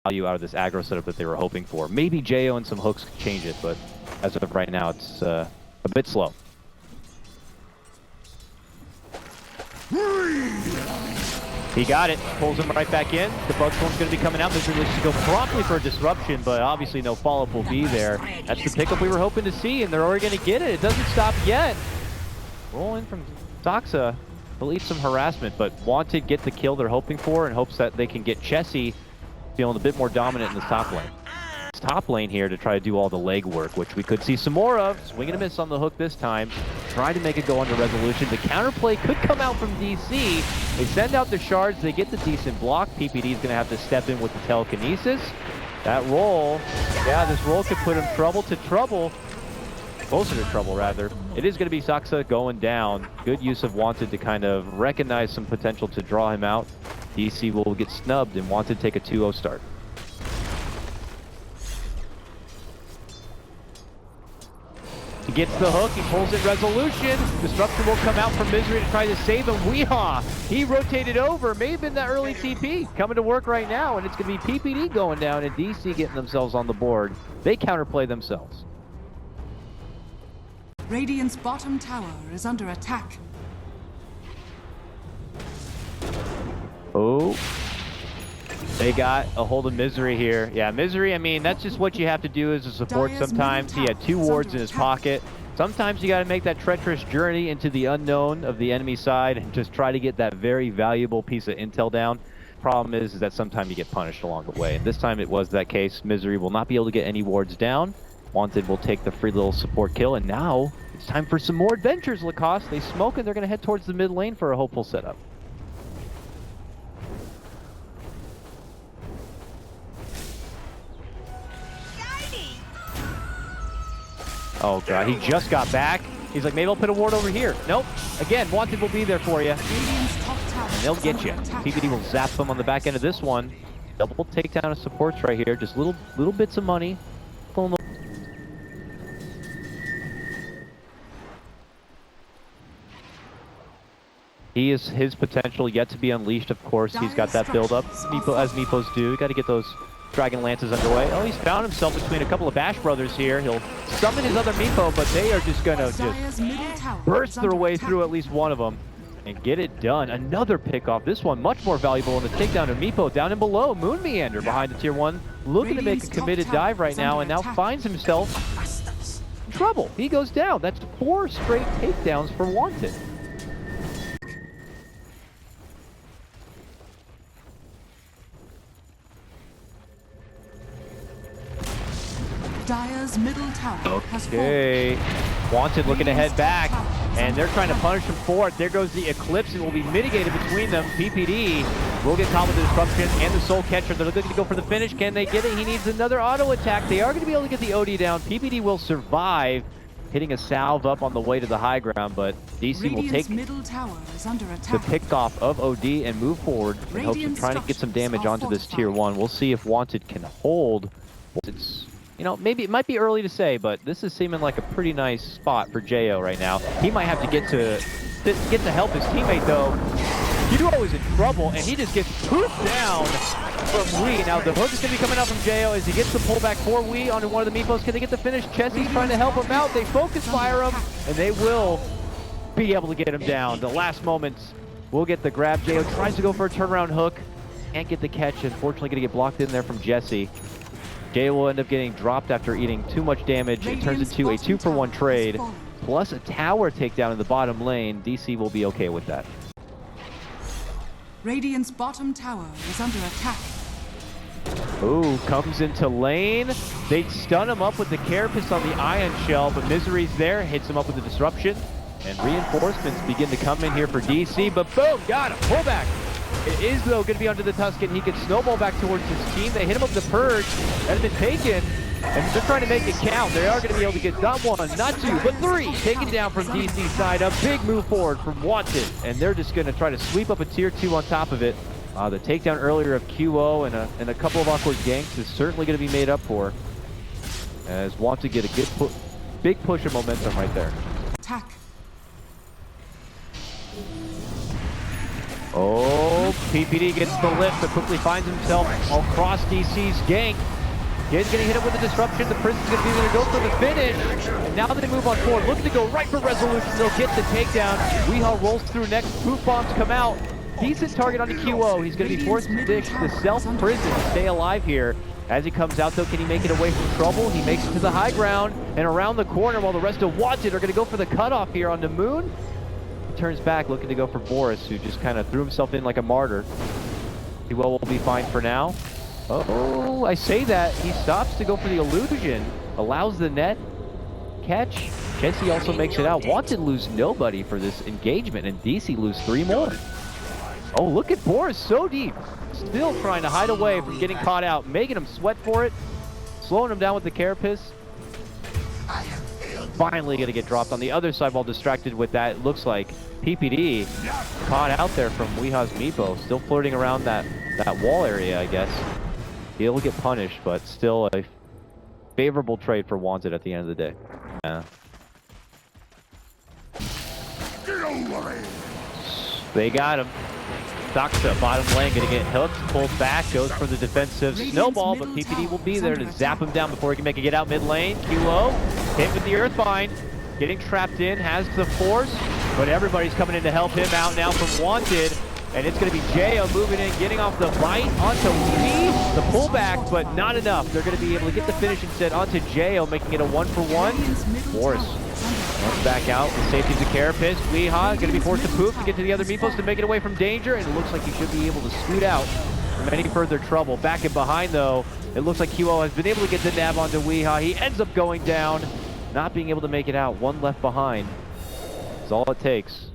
value out of this aggro setup that they were hoping for. Maybe Jeyo and some hooks could change it, but as of right now, it's a bit slow. He got it, pulls him right back in. The bug storm's going to be coming out. Misery looks to go promptly for a disruption, but obviously no follow-up will be there. That's the pickup we were hoping to see, and they're already going to get it. It doesn't stop yet. Roll in from Saksa. They'll eat some harassment, but WanteD get the kill they're hoping for in hopes that they can get Chessie feeling a bit more dominant in the top lane. Top lane here to try to do all the leg work, which we could see some more of. Swing and a miss on the hook this time. Try to make it go under resolution. The counterplay could come out from DC. They send out the shards. They get the decent block. PPD is going to have to step in with the telekinesis. That roll, yeah, this roll could put him trouble. Closer to trouble, rather. It is going to be Saksa going down. Good use of WanteD to kind of recognize some potential to draw him out. DC will get snubbed and WanteD take a 2-0 start. He gets the hook, he pulls in resolution. Disruption will come out from Misery to try to save him. Weehaw! He rotated over, may have been that early TP. Coming to work right now, and it's going to be PPD going down and DC getting themselves on the board. They counterplay themselves. Radiant's bottom tower is under attack. Oh. They got a hold of Misery here. Yeah, Misery, I mean, that's just what you have to do as a support sometimes. He had 2 wards in his pocket. Sometimes you got to make that treacherous journey into the unknown of the enemy side and just try to get that very valuable piece of intel down. Problem is that sometimes you get punished along the way. And this time it was that case. Misery will not be able to get any wards down. WanteD will take the free little support kill. And now it's time for some more adventures, Lacoste. They smoke and they're going to head towards the mid lane for a hopeful setup. Oh god, he just got back. He's like, maybe I'll put a ward over here. Nope. Again, WanteD will be there for you. And they'll get you. PPD will zap them on the back end of this one. Double takedown of supports right here. Just little bits of money. He is his potential yet to be unleashed, of course. He's got that build up, as Meepos do. You got to get those Dragon Lances underway. Oh, he's found himself between a couple of Bash brothers here. He'll summon his other Meepo, but they are just going to burst their way through at least one of them and get it done. Another pick off. This one much more valuable in the takedown of Meepo. Down and below, MoonMeander behind the tier 1. Looking to make a committed dive right now and now finds himself in trouble. He goes down. That's 4 straight takedowns for WanteD. Dire's middle tower has Okay, WanteD looking to head back, and they're trying to punish him for it. There goes the Eclipse, and will be mitigated between them. PPD will get caught with the Disruption and the Soul Catcher. They're looking to go for the finish. Can they get it? He needs another auto attack. They are going to be able to get the OD down. PPD will survive, hitting a salve up on the way to the high ground, but DC will take the pick off of OD and move forward in hopes of trying to get some damage onto this tier 1. We'll see if WanteD can hold. It's, you know, maybe it might be early to say, but this is seeming like a pretty nice spot for Jeyo right now. He might have to get to help his teammate though. Duo is in trouble, and he just gets pushed down from Wee. Now the hook is going to be coming out from Jeyo as he gets the pullback for Wee onto one of the Meepos. Can they get the finish? Chessie's trying to help him out. They focus fire him, and they will be able to get him down. The last moments will get the grab. Jeyo tries to go for a turnaround hook. Can't get the catch. Unfortunately, going to get blocked in there from Chessie. Jeyo will end up getting dropped after eating too much damage. It turns into a 2-for-1 trade, plus a tower takedown in the bottom lane. DC will be okay with that. Radiant's bottom tower is under attack. Ooh, comes into lane. They stun him up with the Carapace on the Ion Shell, but Misery's there, hits him up with the Disruption. And reinforcements begin to come in here for DC, but boom, got him, pull back. It is, though, going to be under the Tuscan. He can snowball back towards his team. They hit him up with the Purge. That has been taken, and they're trying to make it count. They are going to be able to get not 1, not 2, but 3. Taken down from DC's side. A big move forward from WanteD, and they're just going to try to sweep up a tier 2 on top of it. The takedown earlier of QO and a couple of awkward ganks is certainly going to be made up for, as WanteD get a good big push of momentum right there. Attack. Oh, PPD gets the lift, but quickly finds himself across DC's gank. Kid's gonna hit him with a disruption. The Prison's gonna be able to go for the finish. And now they move on forward, looking to go right for resolution. They'll get the takedown. Weehaw rolls through next. Poop bombs come out. Decent target on the QO. He's gonna be forced to ditch the self-prison to stay alive here. As he comes out though, can he make it away from trouble? He makes it to the high ground and around the corner while the rest of WanteD are gonna go for the cutoff here on the Moon. He turns back looking to go for Boris, who just kind of threw himself in like a martyr. He will be fine for now. Oh, I say that. He stops to go for the illusion. Allows the net catch. Chessie also makes it out. WanteD lose nobody for this engagement, and DC lose 3 more. Oh, look at Boris, so deep. Still trying to hide away from getting caught out, making him sweat for it. Slowing him down with the carapace. Finally gonna get dropped on the other side while distracted with that. It looks like PPD caught out there from Weehaw's Meepo. Still flirting around that wall area, I guess. He'll get punished, but still a favorable trade for WanteD at the end of the day. Yeah. They got him. Saksa, bottom lane, gonna get hooked, pulled back, goes for the defensive snowball, but PPD will be there to zap him down before he can make a get out mid lane. QO, hit with the Earthbind, getting trapped in, has the force, but everybody's coming in to help him out now from WanteD. And it's going to be Jeyo moving in, getting off the bite onto Wee, the pullback, but not enough. They're going to be able to get the finish instead onto Jeyo, making it a 1-for-1. Boris runs back out, the safety's a carapace. Weehaw going to be forced to poof to get to the other Meepos to make it away from danger, and it looks like he should be able to scoot out from any further trouble. Back and behind, though, it looks like QO has been able to get the nab onto Weehaw. He ends up going down, not being able to make it out. One left behind. That's all it takes.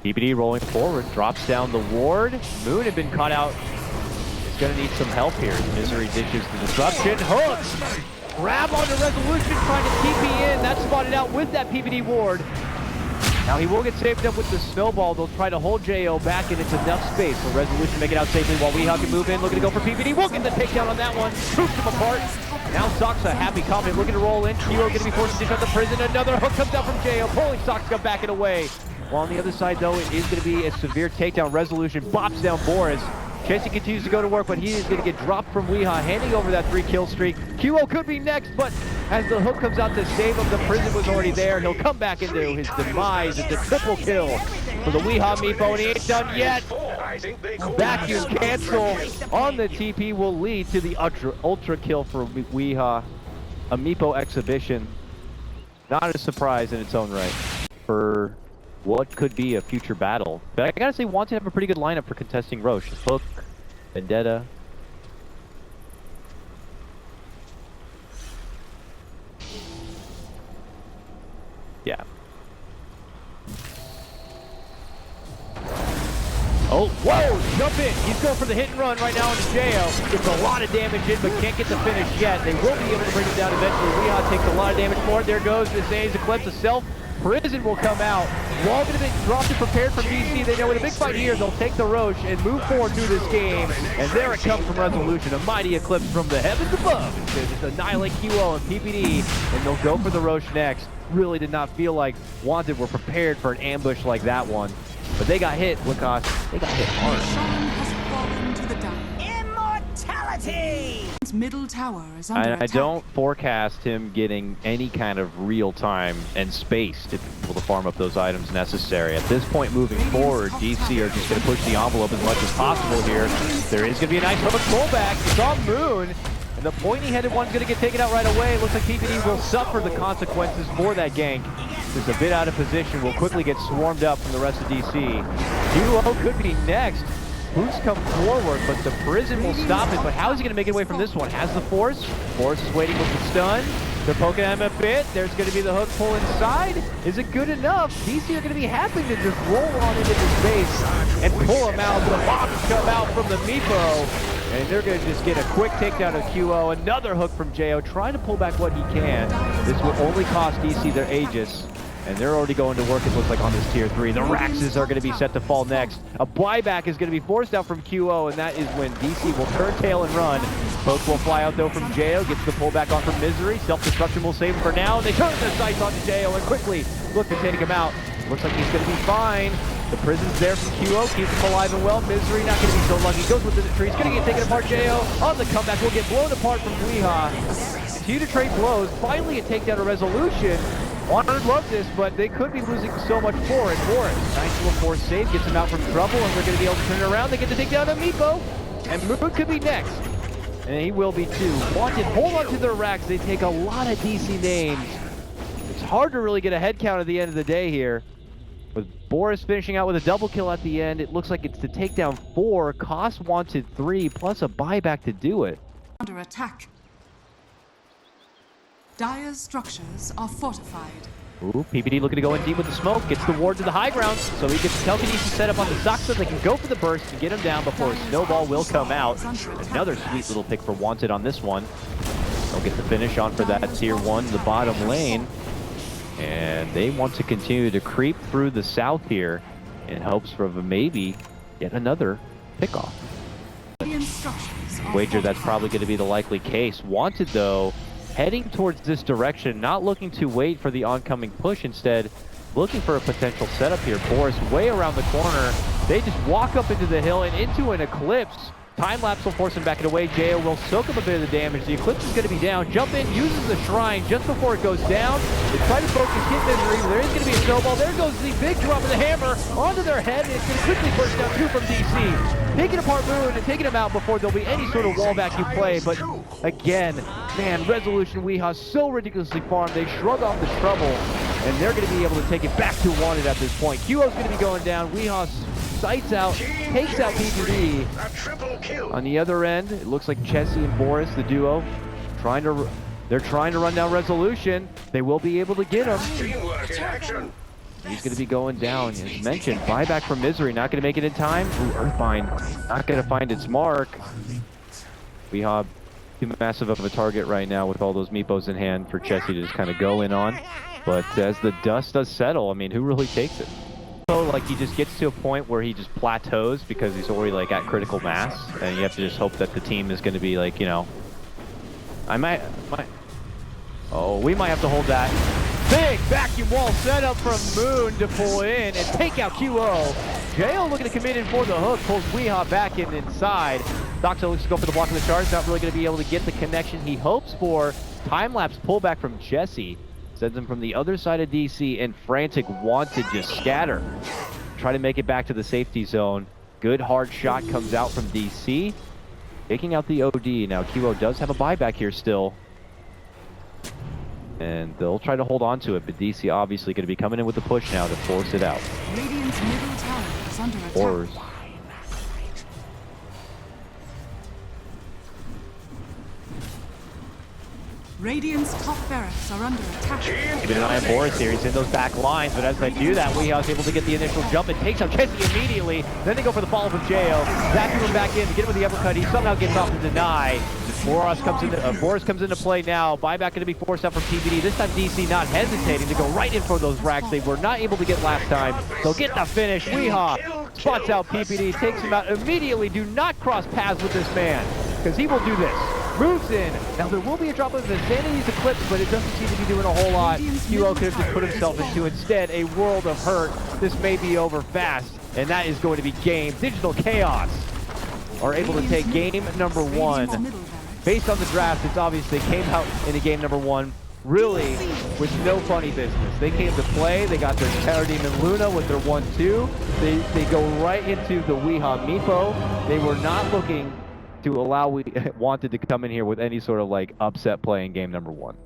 PPD rolling forward, drops down the ward. Moon had been caught out. He's gonna need some help here. Misery ditches the disruption. Hooks! Grab onto resolution, trying to TP in. That's spotted out with that PPD ward. Now he will get saved up with the snowball. They'll try to hold Jeyo back, and it's enough space for resolution to make it out safely while Weehaw can move in, looking to go for PPD. We'll get the takedown on that one. Proofs him apart. Now Saksa, happy, confident, looking to roll in. Jeyo gonna be forced to dish out the prison. Another hook comes out from Jeyo, pulling Saksa back and away. While on the other side, though, it is going to be a severe takedown. Resolution bops down Boris. Chessie continues to go to work, but he is going to get dropped from Weehaw, handing over that 3-kill streak. QO could be next, but as the hook comes out to save him, the prison was already there. He'll come back into his demise. It's a triple kill for the Weehaw Meepo, and he ain't done yet. Vacuum cancel on the TP will lead to the ultra kill for Weehaw. A Meepo exhibition. Not a surprise in its own right for what could be a future battle. But I gotta say, WanteD have a pretty good lineup for contesting Roche. Hook, Vendetta. Yeah. Oh, whoa, jump in. He's going for the hit and run right now on Jeyo. Gets a lot of damage in, but can't get the finish yet. They will be able to bring him down eventually. Weehaw takes a lot of damage for it. There goes the Zane's Eclipse, a self. Prison will come out. Wall gonna be dropped and prepared from DC. They know in a big fight here, they'll take the Roche and move forward through this game. And there it comes from Resolution, a mighty eclipse from the heavens above. They just annihilate QO and PPD, and they'll go for the Roche next. Really did not feel like WanteD were prepared for an ambush like that one. But they got hit, Lacoste. They got hit hard. Sean has fallen to the down. Immortality! Middle tower is under attack. I don't forecast him getting any kind of real time and space to be able to farm up those items necessary. At this point moving forward, DC are just going to push the envelope as much as possible here. There is going to be a nice hook pullback. It's on Moon, and the pointy-headed one's going to get taken out right away. It looks like PPD will suffer the consequences for that gank. Just a bit out of position, will quickly get swarmed up from the rest of DC. Duo could be next. Boots come forward, but the prison will stop it. But how is he going to make it away from this one? Has the force. Force is waiting with the stun. They're poking at him a bit. There's going to be the hook pull inside. Is it good enough? DC are going to be happy to just roll on into this base and pull him out. The bombs come out from the Meepo. And they're going to just get a quick takedown of QO. Another hook from Jeyo, trying to pull back what he can. This will only cost DC their Aegis. And they're already going to work, it looks like, on this tier 3. The Raxes are going to be set to fall next. A buyback is going to be forced out from QO, and that is when DC will turn tail and run. Poke will fly out, though, from Jeyo. Gets the pullback on from Misery. Self-destruction will save him for now. They turn their sights on Jeyo and quickly look to take him out. Looks like he's going to be fine. The prison's there from QO. Keeps him alive and well. Misery not going to be so lucky. Goes within the tree. He's going to get taken apart. Jeyo on the comeback will get blown apart from Weehaw. Continue to trade blows. Finally a takedown to resolution. WanteD love this, but they could be losing so much for it. Boris, nice little force save, gets him out from trouble, and they're going to be able to turn it around. They get to take down a Meepo, and Moon could be next. And he will be too. WanteD hold on to their racks. They take a lot of DC names. It's hard to really get a head count at the end of the day here. With Boris finishing out with a double kill at the end, it looks like it's to take down 4, cost WanteD 3, plus a buyback to do it. Under attack. Dire's structures are fortified. Ooh, PPD looking to go in deep with the smoke. Gets the ward to the high ground, so he gets telekinesis set up on the Saksa. They can go for the burst and get him down before a snowball will come out. Another sweet little pick for WanteD on this one. They'll get the finish on for that tier 1, the bottom lane. And they want to continue to creep through the south here in hopes of maybe yet another pickoff. Wager that's probably going to be the likely case. WanteD, though, heading towards this direction, not looking to wait for the oncoming push, instead looking for a potential setup here. Boris way around the corner. They just walk up into the hill and into an Eclipse. Time lapse will force him back and away. Jeyo will soak up a bit of the damage. The Eclipse is going to be down. Jump in, uses the Shrine just before it goes down. They try to focus, hit Misery. There is going to be a snowball. There goes the big drop of the hammer onto their head. And it's going to quickly burst down 2 from DC. Taking apart Moon and taking him out before there'll be any sort of wallback you play. But again, man, Resolution Weehaw so ridiculously farmed. They shrug off the trouble, and they're going to be able to take it back to WanteD at this point. QO's going to be going down. Weehaw sights out, takes out PPD. On the other end, it looks like Chessie and Boris, the duo, they're trying to run down Resolution. They will be able to get him. He's going to be going down. As mentioned, buyback from Misery, not going to make it in time. Ooh, Earthbind, not going to find its mark. Weehaw, too massive of a target right now with all those Meepos in hand for Chessie to just kind of go in on. But as the dust does settle, I mean, who really takes it? So, like, he just gets to a point where he just plateaus because he's already, like, at critical mass, and you have to just hope that the team is going to be, like, you know, oh, we might have to hold that. Big vacuum wall set up from Moon to pull in and take out QO. Jeyo looking to commit in for the hook, pulls Weehaw back in inside. Saksa looks to go for the block of the charge, not really going to be able to get the connection he hopes for. Time-lapse pullback from Chessie. Sends him from the other side of DC, and frantic WanteD just scatter. Try to make it back to the safety zone. Good hard shot comes out from DC. Taking out the OD. Now QO does have a buyback here still. And they'll try to hold on to it, but DC obviously going to be coming in with the push now to force it out. Radiant's middle tower is under attack. Horrors. Radiant's top barracks are under attack. Keeping an eye on Boris here. He's in those back lines, but as they do that, Weehaw is able to get the initial jump and takes out Chessie immediately. Then they go for the follow-up with Jeyo. Vacuum him back in to get him with the uppercut. He somehow gets off the deny. Boris comes into play now. Buyback going to be forced out from PPD. This time DC not hesitating to go right in for those racks they were not able to get last time. They'll get the finish. Weehaw spots out PPD, takes him out immediately. Do not cross paths with this man, because he will do this. Moves in. Now there will be a drop of Insanity's Eclipse, but it doesn't seem to be doing a whole lot. QO could have just put himself into instead a world of hurt. This may be over fast, and that is going to be game. Digital Chaos are able to take game number 1. Based on the draft, it's obvious they came out in a game number 1 really with no funny business. They came to play. They got their Parademon Luna with their 1-2. They go right into the Weehaw Meepo. They were not looking to allow WanteD to come in here with any sort of like upset play in game number 1.